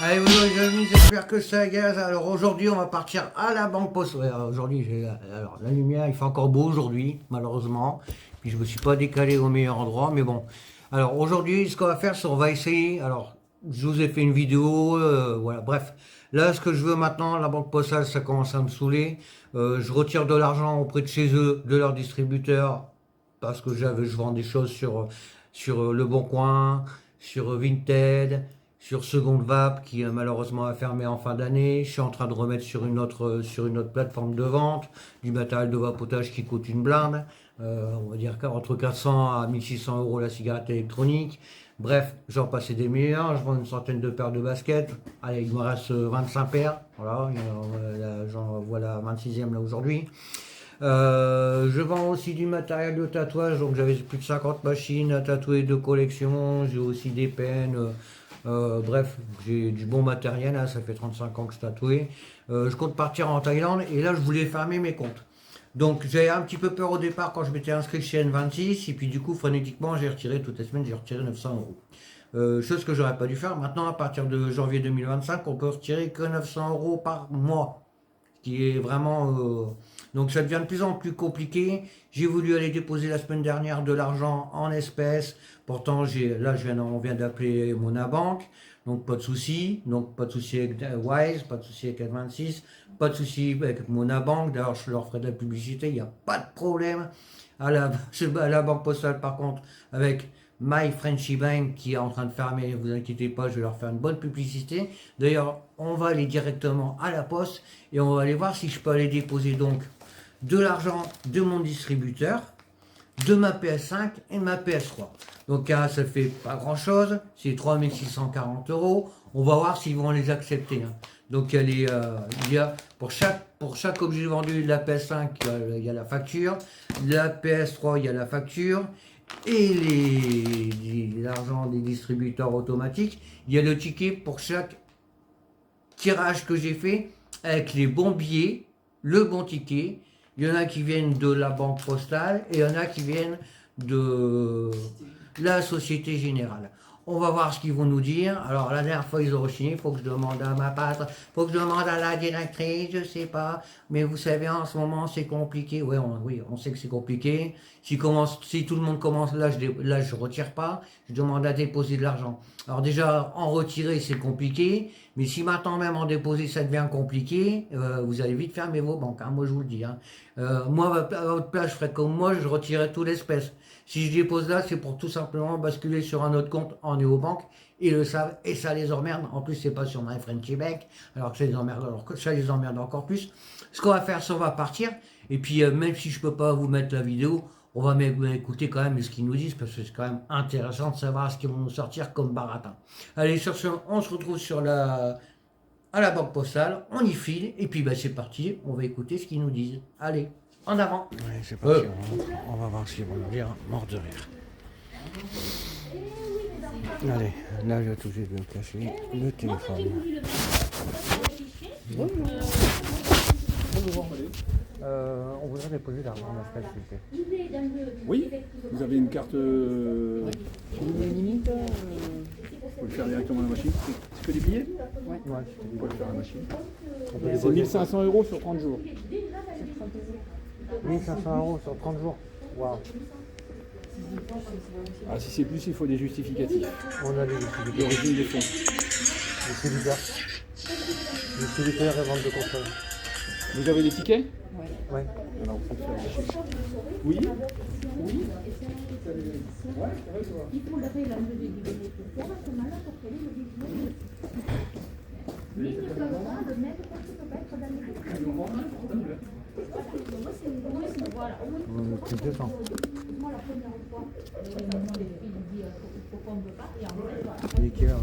Allez, bonjour les amis, j'espère que ça gaz. Alors aujourd'hui, on va partir à la Banque Postale. Aujourd'hui, alors la lumière, il fait encore beau aujourd'hui, malheureusement. Puis je me suis pas décalé au meilleur endroit, mais bon. Alors aujourd'hui, ce qu'on va faire, c'est on va essayer. Alors, je vous ai fait une vidéo, voilà. Bref, là, ce que je veux maintenant, la Banque Postale, ça commence à me saouler. Je retire de l'argent auprès de chez eux, de leur distributeur, parce que je vends des choses sur Le Bon Coin, sur Vinted, sur Seconde Vape qui malheureusement a fermé en fin d'année. Je suis en train de remettre sur une autre plateforme de vente du matériel de vapotage qui coûte une blinde. On va dire qu'entre 400 à 1600 euros la cigarette électronique. Bref, j'en passais des meilleurs. Je vends une centaine de paires de baskets. Allez, il me reste 25 paires. Voilà, j'en vois la 26e là aujourd'hui. Je vends aussi du matériel de tatouage, donc j'avais plus de 50 machines à tatouer de collection, j'ai aussi des pennes, bref, j'ai du bon matériel, hein, ça fait 35 ans que je tatoue. Je compte partir en Thaïlande et là je voulais fermer mes comptes. Donc j'avais un petit peu peur au départ quand je m'étais inscrit chez N26 et puis du coup frénétiquement j'ai retiré toutes les semaines, j'ai retiré 900 euros. Chose que j'aurais pas dû faire. Maintenant à partir de janvier 2025 on peut retirer que 900 euros par mois, ce qui est vraiment... Donc ça devient de plus en plus compliqué. J'ai voulu aller déposer la semaine dernière de l'argent en espèces. Pourtant, on vient d'appeler Monabank. Donc pas de souci. Donc pas de souci avec Wise, pas de souci avec N26, pas de souci avec Monabank. D'ailleurs, je leur ferai de la publicité. Il n'y a pas de problème. À la Banque Postale, par contre, avec My Frenchy Bank qui est en train de fermer, ne vous inquiétez pas, je vais leur faire une bonne publicité. D'ailleurs, on va aller directement à la poste et on va aller voir si je peux aller déposer donc de l'argent de mon distributeur, de ma PS5 et de ma PS3. Donc ça fait pas grand chose, c'est 3640 euros. On va voir s'ils vont les accepter. Hein. Donc il y a pour chaque objet vendu de la PS5, il y a la facture, de la PS3, il y a la facture, et l'argent des distributeurs automatiques, il y a le ticket pour chaque tirage que j'ai fait avec les bons billets, le bon ticket. Il y en a qui viennent de la Banque Postale et il y en a qui viennent de la Société Générale. On va voir ce qu'ils vont nous dire. Alors la dernière fois ils ont signé, il faut que je demande à ma patronne, il faut que je demande à la directrice, je sais pas. Mais vous savez, en ce moment c'est compliqué. Oui, on sait que c'est compliqué. Si tout le monde commence là, je retire pas. Je demande à déposer de l'argent. Alors déjà en retirer c'est compliqué, mais si maintenant même en déposer ça devient compliqué, vous allez vite fermer vos banques. Hein, moi je vous le dis. Hein. Moi à votre place je ferais comme moi, je retirerais tout l'espèce. Si je dépose là, c'est pour tout simplement basculer sur un autre compte en néobanque. Ils le savent et ça les emmerde. En plus, c'est pas sur My Frenchy Bank, alors que ça les emmerde encore plus. Ce qu'on va faire, c'est on va partir. Et puis, même si je peux pas vous mettre la vidéo, on va écouter quand même ce qu'ils nous disent parce que c'est quand même intéressant de savoir ce qu'ils vont nous sortir comme baratin. Allez, sur ce, on se retrouve à la Banque Postale. On y file et puis c'est parti. On va écouter ce qu'ils nous disent. Allez. En avant. Allez, c'est parti, on va voir ce qu'ils vont nous dire, mort de rire. Allez, là je vais tout de suite me cacher le téléphone. On voudrait déposer l'argent en espèces, s'il vous plaît. Oui, vous avez une carte. Limite, vous pouvez le faire directement à la machine. C'est que des billets? Ouais, Vous pouvez le faire à la machine. c'est C'est 1500 euros sur 30 jours. 1500 euros sur 30 jours. Waouh. Ah, si c'est plus, il faut des justificatifs. On a les distributeurs. L'origine des fonds. Les distributeurs. Les distributeurs et vente de console. Vous avez des tickets? Ouais. Alors, vous pouvez faire la machine. Oui. Oui. Il faudrait l'enlever du bénéficiaire à ce moment-là pour qu'elle ait le diplôme. Mais il ne peut pas le mettre parce qu'il ne peut pas être dans les documents. Voilà. C'est 200. Moi, la première fois, il dit pourquoi on ne peut pas. Et en fait, voilà. Les kilos.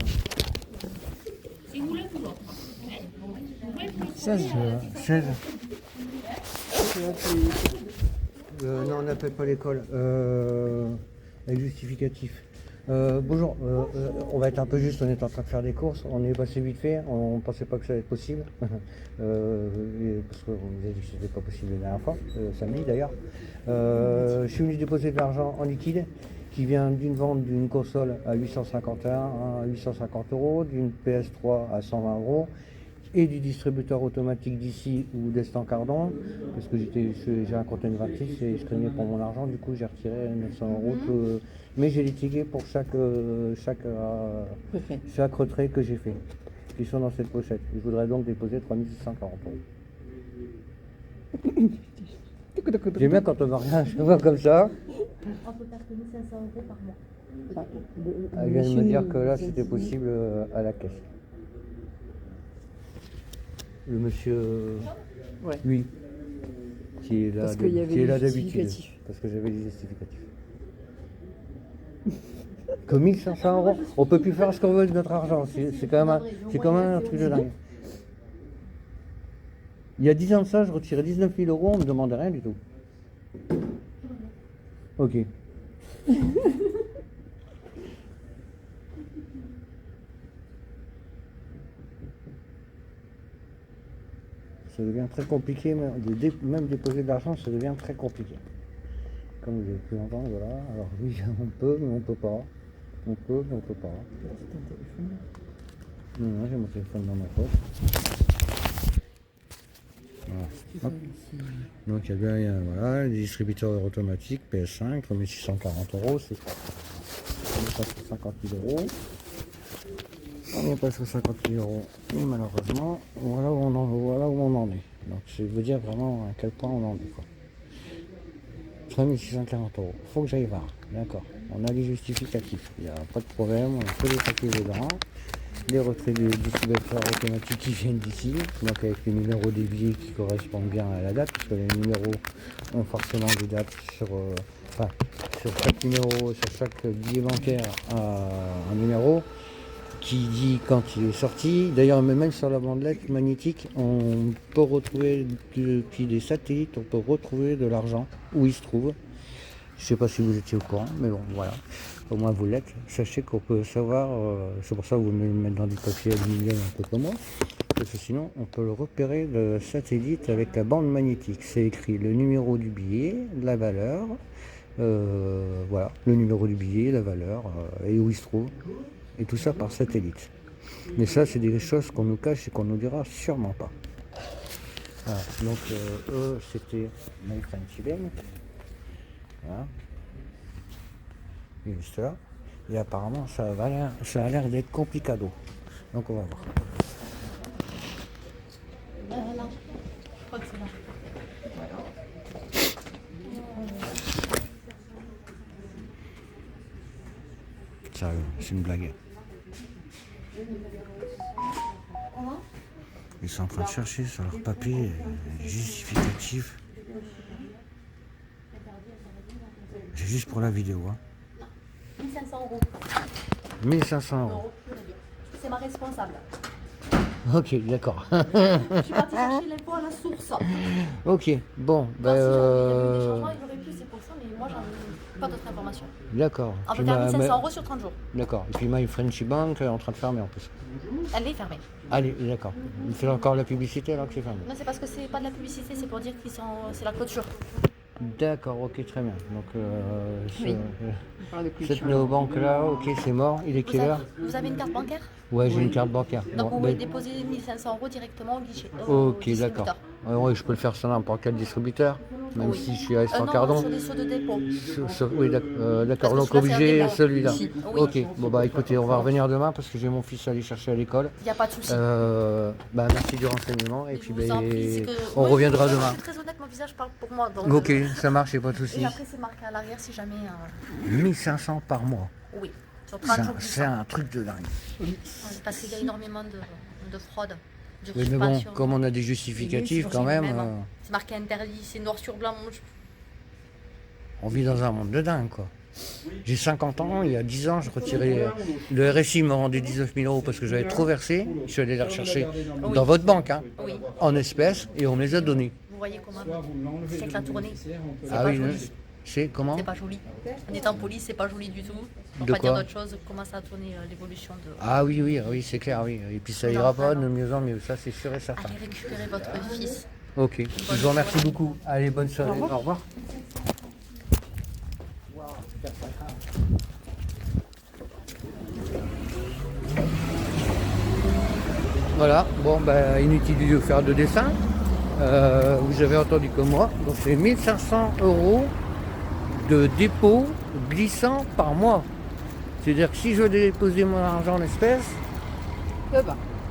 Si vous voulez, vous l'autre. 16. 16. Non, on n'appelle pas l'école. Avec justificatif. Bonjour, on va être un peu juste, on est en train de faire des courses, on est passé vite fait, on ne pensait pas que ça allait être possible, parce qu'on nous a dit que c'était pas possible la dernière fois, samedi d'ailleurs. Je suis venu déposer de l'argent en liquide, qui vient d'une vente d'une console à 851 à 850 €, d'une PS3 à 120 € et du distributeur automatique d'ici ou d'Estancardon, parce que j'ai un compte N26 et je craignais pour mon argent, du coup j'ai retiré 900 €, mais j'ai litigué pour chaque retrait que j'ai fait, qui sont dans cette pochette. Je voudrais donc déposer 3640 €. J'aime bien quand on voit rien, je vois comme ça. On peut faire que 1500 € par mois. Elle vient de me dire que là c'était possible à la caisse. Le monsieur, Ouais. oui, qui est là, Parce qu'il y avait qui est là des d'habitude, justificatifs. parce que j'avais des justificatifs. Que 1500 €, on peut plus faire ce qu'on veut avec notre argent, c'est quand même un truc de dingue. Il y a 10 ans de ça, je retirais 19 000 €, on me demandait rien du tout. Ok. Ça devient très compliqué, même déposer de l'argent, ça devient très compliqué. Comme vous avez pu entendre, voilà. Alors oui, on peut, mais on peut pas. On peut, mais on peut pas. Non, j'ai mon téléphone dans ma poche. Voilà. Hop. Donc il y a bien, voilà, les distributeurs automatiques, PS5, 3640 €, c'est on est pas sur 50 000 €. On n'est pas sur 50 000 €. Et malheureusement, voilà où on en est. Donc je vais vous dire vraiment à quel point on en est, quoi. 3640 €. Faut que j'aille voir. D'accord. On a les justificatifs. Il n'y a pas de problème. On a tous les papiers dedans. Les retraits des distributeurs automatiques qui viennent d'ici. Donc avec les numéros des billets qui correspondent bien à la date. Parce que les numéros ont forcément des dates sur chaque numéro, sur chaque billet bancaire un numéro qui dit quand il est sorti. D'ailleurs, même sur la bandelette magnétique, on peut retrouver depuis des satellites, on peut retrouver de l'argent où il se trouve. Je ne sais pas si vous étiez au courant, mais bon, voilà. Au moins vous l'êtes. Sachez qu'on peut savoir, c'est pour ça que vous me le mettez dans du papier aluminium un peu comme moi, parce que sinon on peut le repérer le satellite avec la bande magnétique. C'est écrit le numéro du billet, la valeur, voilà, le numéro du billet, la valeur et où il se trouve. Et tout ça par satellite. Mais ça, c'est des choses qu'on nous cache et qu'on nous dira sûrement pas. Voilà. Donc, eux, c'était My Frenchy Bank. Voilà. Juste là. Et apparemment, ça a l'air d'être complicado. Donc, on va voir. Là, je crois que c'est là. Sérieux, c'est une blague. Ils sont en train de chercher sur leur papier justificatif. C'est juste pour la vidéo. Hein. 1500 €. 1500 €. C'est ma responsable. Ok, d'accord. Je suis partie chercher l'info à la source. Ok, bon. Il y avait des changements, il y aurait plus, c'est pour ça, mais moi, j'en ai pas d'autres informations. D'accord. On peut faire 1500 € sur 30 jours. D'accord. Et puis My Frenchy Bank est en train de fermer en plus. Elle est fermée. Allez, d'accord. Il fait encore la publicité alors que c'est fermé. Non, c'est parce que c'est pas de la publicité, c'est pour dire qu'ils sont, c'est la clôture. D'accord, ok, très bien. Donc, Oui. On parle de cette culture. néobanque-là, ok, c'est mort. Il est quelle heure? Vous avez une carte bancaire? Ouais, j'ai une carte bancaire. Donc Bon, vous pouvez ben, déposer 1500 € directement au guichet. ok, d'accord. Oui, je peux le faire sur n'importe quel distributeur, même Oui. si je suis à Non, Estancardon. sur des sceaux de dépôt. Oui, d'accord, Parce donc que celui-là, c'est obligé un celui-là. Oui. Ok, bon bah écoutez, on va revenir demain parce que j'ai mon fils à aller chercher à l'école. Il n'y a pas de souci. Bah merci du renseignement et puis Je vous en prie, c'est que- on Oui, reviendra je demain. suis très honnête, mon visage parle pour moi. Donc, Ok, ça marche, y a pas de souci. Et après, c'est marqué à l'arrière si jamais. 1500 par mois. Oui, sur 30 jours. C'est un truc de dingue. Parce qu'il y a énormément de fraude. Oui, mais bon, comme on a des justificatifs quand même, C'est marqué interdit, c'est noir sur blanc. on vit dans un monde de dingue quoi. J'ai 50 ans, il y a 10 ans, je retirais. Le RSI m'a rendu 19 000 € parce que j'avais trop versé. Je suis allé les rechercher dans votre banque, hein, Oui, en espèces, et on me les a donnés. vous voyez comment c'est que la tournée. C'est Ah pas oui, joli. C'est comment? C'est pas joli. En étant poli, c'est pas joli du tout. Pour De pas dire quoi? d'autre chose, commence à tourner l'évolution de. Ah oui, oui, oui, c'est clair, oui. Et puis ça ira pas de mieux en mieux, ça c'est sûr et certain. Allez récupérer votre fils. Ok, je vous remercie beaucoup. Allez, bonne soirée. Au revoir. Voilà, bon, ben, inutile de faire de dessin. Vous avez entendu comme moi, donc c'est 1500 € de dépôt glissant par mois. C'est-à-dire que si je veux déposer mon argent en espèces,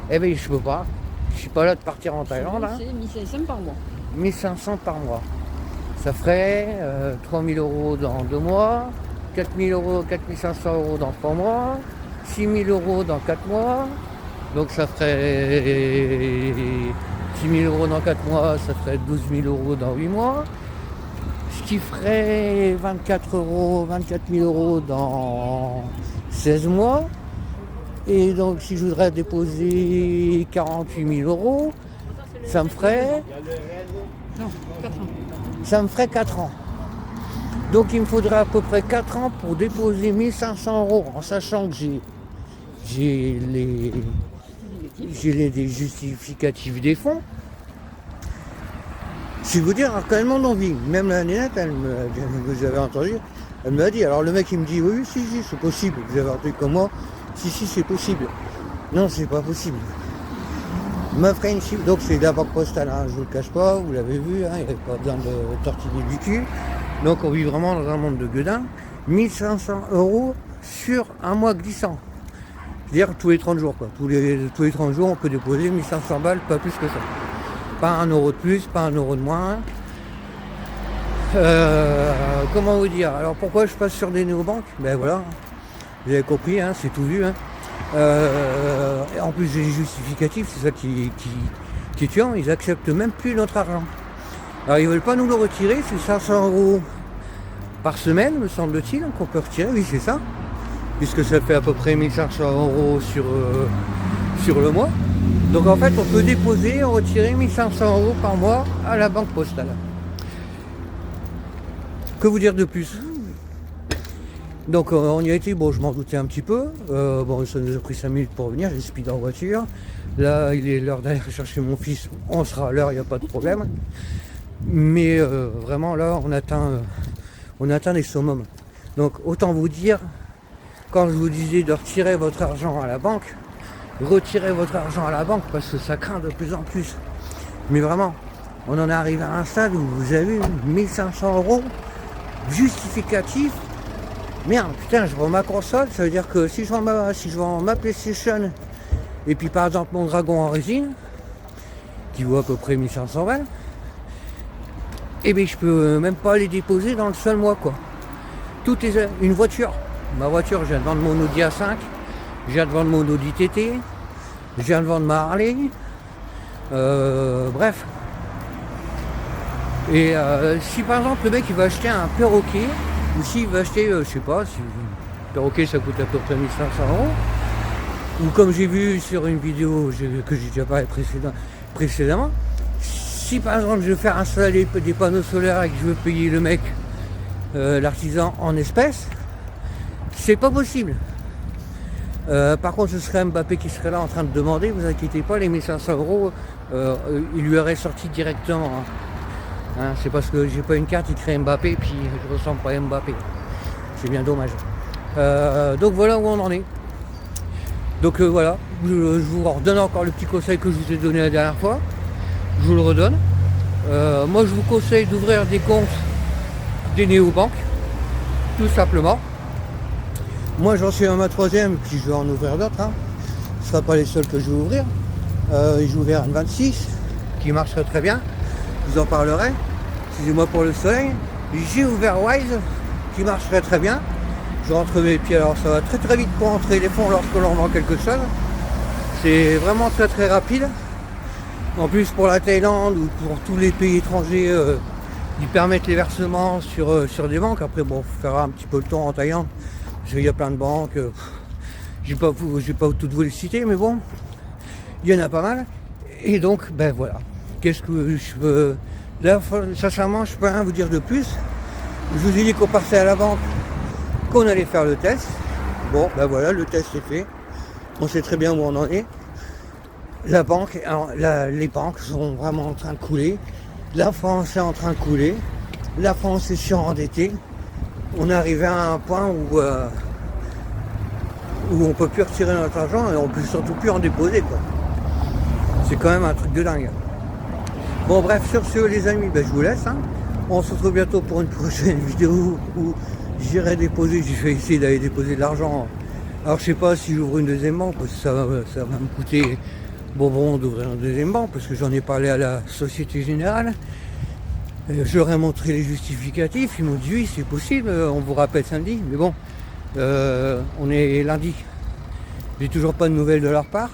eh bien je peux pas. Je suis pas là de partir en Thaïlande. Hein. C'est 1500 par mois. 1500 par mois. Ça ferait 3000 € dans 2 mois, 4000 €, 4500 € dans 3 mois, 6000 € dans 4 mois. Donc ça ferait 6000 € dans 4 mois, ça ferait 12 000 € dans 8 mois. Ce qui ferait 24 000 € dans 16 mois. Et donc si je voudrais déposer 48 000 €, ça me ferait... Non, 4 ans. Ça me ferait 4 ans. Donc il me faudrait à peu près 4 ans pour déposer 1500 € en sachant que j'ai des justificatifs des fonds. Si vous dire, quand elle m'en envie, même la nénette, vous avez entendu, elle m'a dit, alors le mec il me dit, oui, si, c'est possible, vous avez entendu comme moi, si, c'est possible. Non, c'est pas possible. Ma friendship, donc c'est de la banque postale, hein, je vous le cache pas, vous l'avez vu, hein, il n'y avait pas besoin de tortiller du cul. Donc on vit vraiment dans un monde de gueudin. 1500 € sur un mois glissant. C'est-à-dire tous les 30 jours, quoi. Tous les 30 jours, on peut déposer 1500 balles, pas plus que ça. Pas 1 € de plus, pas 1 € de moins. Comment vous dire? Alors pourquoi je passe sur des néobanques? Ben voilà, vous avez compris, hein, c'est tout vu. Hein. En plus des justificatifs, c'est ça qui est tuant, ils acceptent même plus notre argent. Alors ils veulent pas nous le retirer, c'est 500 € par semaine, me semble-t-il, qu'on peut retirer, oui c'est ça. Puisque ça fait à peu près 1500 € sur le mois. Donc en fait on peut déposer et retirer 1500 € par mois à la banque postale. Que vous dire de plus? Donc on y a été, bon je m'en doutais un petit peu, bon ça nous a pris 5 minutes pour venir, j'ai speed en voiture. Là il est l'heure d'aller chercher mon fils, on sera à l'heure, il n'y a pas de problème. Mais vraiment là on atteint les summums. Donc autant vous dire, quand je vous disais de retirer votre argent à la banque, retirez votre argent à la banque parce que ça craint de plus en plus. Mais vraiment, on en est arrivé à un stade où vous avez 1500 € justificatif. Merde, putain, je vends ma console, ça veut dire que si je vends ma PlayStation et puis par exemple mon dragon en résine, qui vaut à peu près 1500 balles, et bien je peux même pas les déposer dans le seul mois quoi. Tout est une voiture. Ma voiture, je viens de vendre mon Audi A5, je viens de vendre mon Audi TT, je viens de vendre ma Harley, bref. Et si par exemple le mec il va acheter un perroquet, ou s'il va acheter, je sais pas, si un perroquet ça coûte à peu près 1500 €, ou comme j'ai vu sur une vidéo que j'ai déjà parlé précédemment, si par exemple je veux faire installer des panneaux solaires et que je veux payer le mec, l'artisan en espèces, c'est pas possible. Par contre ce serait Mbappé qui serait là en train de demander, vous inquiétez pas, les 1500 €, il lui aurait sorti directement. Hein, c'est parce que j'ai pas une carte, il crée Mbappé, puis je ressemble pas à Mbappé. C'est bien dommage. Donc voilà où on en est. Donc voilà, je vous redonne encore le petit conseil que je vous ai donné la dernière fois. Je vous le redonne. Moi je vous conseille d'ouvrir des comptes des néobanques, tout simplement. Moi j'en suis à ma 3e, puis je vais en ouvrir d'autres. Hein. Ce ne sera pas les seuls que je vais ouvrir. J'ai ouvert une 26 qui marcherait très bien. Je vous en parlerai. Excusez-moi pour le soleil. J'ai ouvert Wise qui marcherait très bien. Je rentre mes pieds, alors ça va très très vite pour entrer les fonds lorsque l'on vend quelque chose. C'est vraiment très très rapide. En plus pour la Thaïlande ou pour tous les pays étrangers, ils permettent les versements sur des banques. Après bon, il faut faire un petit peu le tour en Thaïlande. Parce qu'il y a plein de banques. Je ne vais pas toutes vous les citer, mais bon, il y en a pas mal. Et donc, ben voilà. Qu'est-ce que je peux... Là, sincèrement, je peux rien vous dire de plus. Je vous ai dit qu'on partait à la banque, qu'on allait faire le test. Bon, ben voilà, le test est fait. On sait très bien où on en est. La banque, les banques sont vraiment en train de couler. La France est en train de couler. La France est surendettée. On est arrivé à un point où on peut plus retirer notre argent et on peut surtout plus en déposer, quoi. C'est quand même un truc de dingue. Bon bref, sur ce les amis, ben, je vous laisse. Hein. On se retrouve bientôt pour une prochaine vidéo où j'irai déposer. Je vais essayer d'aller déposer de l'argent. Alors je sais pas si j'ouvre une deuxième banque parce que ça va me coûter bonbon d'ouvrir une deuxième banque parce que j'en ai parlé à la Société Générale. Je leur ai montré les justificatifs. Ils m'ont dit oui c'est possible, on vous rappelle samedi. Mais bon, on est lundi. J'ai toujours pas de nouvelles de leur part.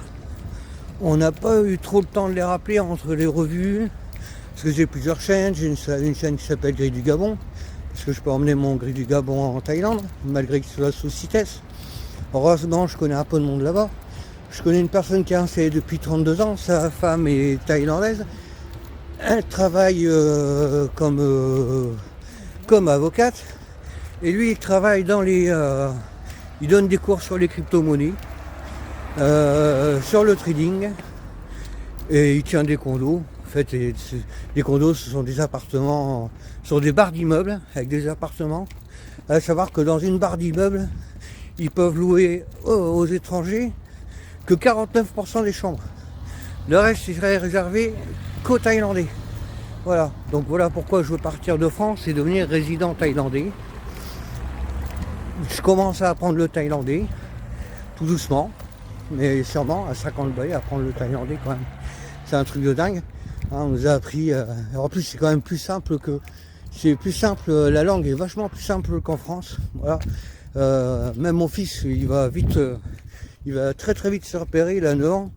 On n'a pas eu trop le temps de les rappeler entre les revues. Parce que j'ai plusieurs chaînes. J'ai une chaîne qui s'appelle Gris du Gabon. Parce que je peux emmener mon Gris du Gabon en Thaïlande, malgré qu'il soit sous CITES. Heureusement, je connais un peu de monde là-bas. Je connais une personne qui est installée depuis 32 ans. Sa femme est thaïlandaise. Elle travaille comme avocate. Et lui, il travaille dans les... il donne des cours sur les crypto-monnaies. Sur le trading. Et il tient des condos. En fait, les condos, ce sont des appartements, sur des barres d'immeubles, avec des appartements. À savoir que dans une barre d'immeubles, ils peuvent louer aux étrangers que 49% des chambres. Le reste, il serait réservé qu'aux Thaïlandais. Voilà. Donc voilà pourquoi je veux partir de France et devenir résident thaïlandais. Je commence à apprendre le thaïlandais, tout doucement, mais sûrement à 50 balais, apprendre le thaïlandais quand même. C'est un truc de dingue. On nous a appris, en plus c'est quand même plus simple la langue est vachement plus simple qu'en France. Voilà. Même mon fils, il va très très vite se repérer, il a 9 ans.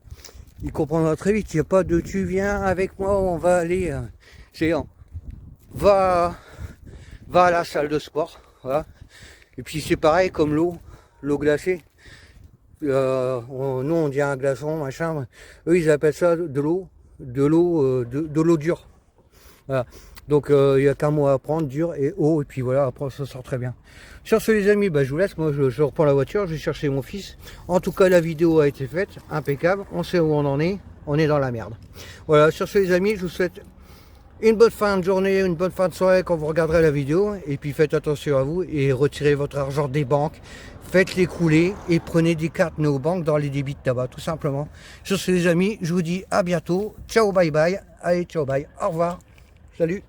Il comprendra très vite, il n'y a pas de tu viens avec moi, on va aller, va à la salle de sport. Voilà. Et puis c'est pareil comme l'eau glacée. Nous on dit un glaçon, machin. Eux ils appellent ça de l'eau dure. Voilà. Donc il n'y a qu'un mot à apprendre, dur et eau, et puis voilà, après ça sort très bien. Sur ce les amis, je vous laisse, moi je reprends la voiture, je vais chercher mon fils. En tout cas la vidéo a été faite, impeccable, on sait où on en est, on est dans la merde. Voilà, sur ce les amis, je vous souhaite une bonne fin de journée, une bonne fin de soirée quand vous regarderez la vidéo, et puis faites attention à vous et retirez votre argent des banques. Faites-les couler et prenez des cartes néobanques dans les débits de tabac, tout simplement. Sur ce les amis, je vous dis à bientôt. Ciao, bye bye. Allez, ciao, bye. Au revoir. Salut.